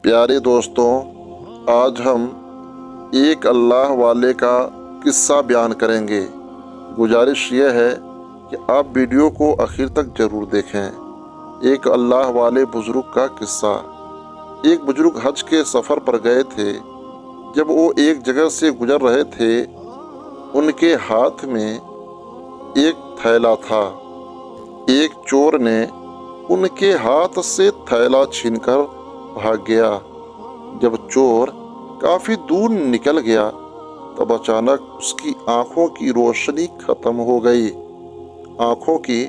प्यारे दोस्तों, आज हम एक अल्लाह वाले का किस्सा बयान करेंगे। गुजारिश यह है कि आप वीडियो को आखिर तक ज़रूर देखें। एक अल्लाह वाले बुज़ुर्ग का किस्सा। एक बुज़ुर्ग हज के सफ़र पर गए थे। जब वो एक जगह से गुजर रहे थे, उनके हाथ में एक थैला था। एक चोर ने उनके हाथ से थैला छीनकर भाग गया। जब चोर काफी दूर निकल गया, तब अचानक उसकी आंखों की रोशनी खत्म हो गई। आंखों की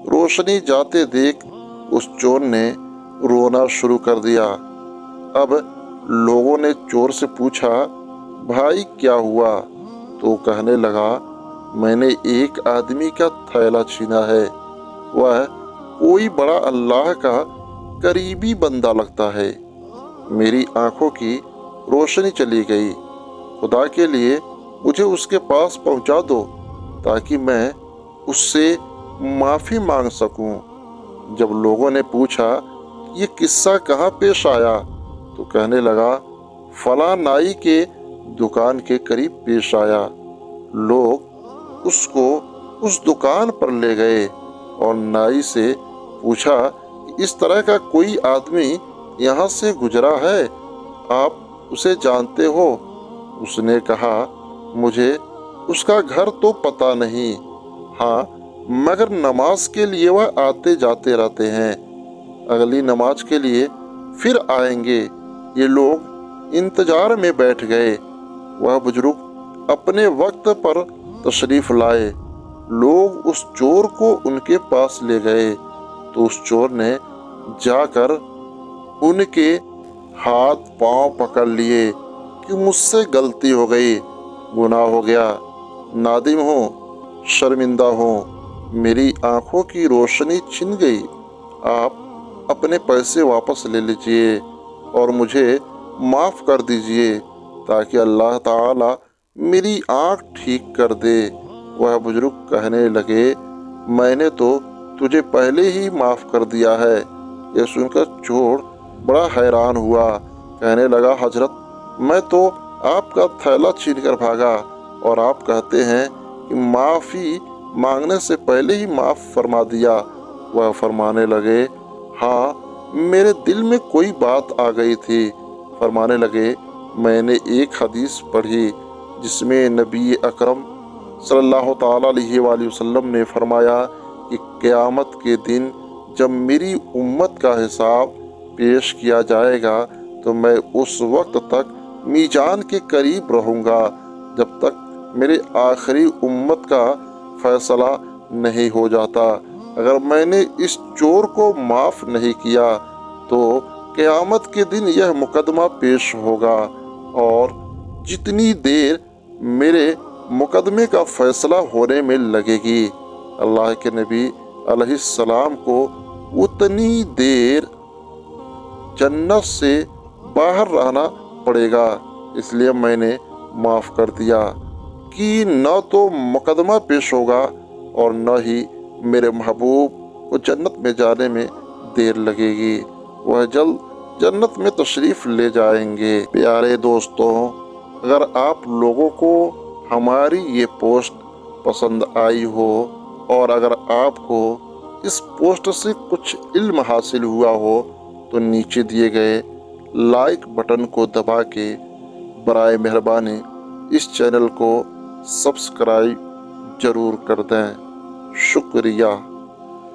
रोशनी जाते देख उस चोर ने रोना शुरू कर दिया। अब लोगों ने चोर से पूछा, भाई क्या हुआ? तो कहने लगा, मैंने एक आदमी का थैला छीना है। वह कोई बड़ा अल्लाह का करीबी बंदा लगता है। मेरी आंखों की रोशनी चली गई। खुदा के लिए मुझे उसके पास पहुंचा दो ताकि मैं उससे माफ़ी मांग सकूं। जब लोगों ने पूछा ये किस्सा कहाँ पेश आया, तो कहने लगा, फला नाई के दुकान के करीब पेश आया। लोग उसको उस दुकान पर ले गए और नाई से पूछा कि इस तरह का कोई आदमी यहाँ से गुजरा है, आप उसे जानते हो? उसने कहा, मुझे उसका घर तो पता नहीं, हाँ मगर नमाज के लिए वह आते जाते रहते हैं। अगली नमाज के लिए फिर आएंगे। ये लोग इंतजार में बैठ गए। वह बुजुर्ग अपने वक्त पर तशरीफ लाए। लोग उस चोर को उनके पास ले गए तो उस चोर ने जाकर उनके हाथ पांव पकड़ लिए कि मुझसे गलती हो गई, गुनाह हो गया, नादिम हूँ, शर्मिंदा हूँ, मेरी आंखों की रोशनी छिन गई। आप अपने पैसे वापस ले लीजिए और मुझे माफ़ कर दीजिए ताकि अल्लाह ताला मेरी आँख ठीक कर दे। वह बुजुर्ग कहने लगे, मैंने तो तुझे पहले ही माफ़ कर दिया है। यह सुनकर चोर बड़ा हैरान हुआ। कहने लगा, हजरत, मैं तो आपका थैला छीन कर भागा और आप कहते हैं कि माफ़ी मांगने से पहले ही माफ़ फरमा दिया। वह फरमाने लगे, हाँ मेरे दिल में कोई बात आ गई थी। फरमाने लगे, मैंने एक हदीस पढ़ी जिसमें नबी अकरम सल्लल्लाहु ताला अलैहि वसल्लम ने फरमाया कि क़यामत के दिन जब मेरी उम्मत का हिसाब पेश किया जाएगा तो मैं उस वक्त तक मीज़ान के करीब रहूँगा जब तक मेरे आखिरी उम्मत का फैसला नहीं हो जाता। अगर मैंने इस चोर को माफ़ नहीं किया तो क़यामत के दिन यह मुकदमा पेश होगा और जितनी देर मेरे मुकदमे का फैसला होने में लगेगी, अल्लाह के नबी अलैहिस्सलाम को उतनी देर जन्नत से बाहर रहना पड़ेगा। इसलिए मैंने माफ़ कर दिया कि न तो मुकदमा पेश होगा और न ही मेरे महबूब को जन्नत में जाने में देर लगेगी। वह जल्द जन्नत में तशरीफ़ ले जाएंगे। प्यारे दोस्तों, अगर आप लोगों को हमारी ये पोस्ट पसंद आई हो और अगर आपको इस पोस्ट से कुछ इल्म हासिल हुआ हो तो नीचे दिए गए लाइक बटन को दबा के बराए मेहरबानी इस चैनल को सब्सक्राइब ज़रूर कर दें। शुक्रिया।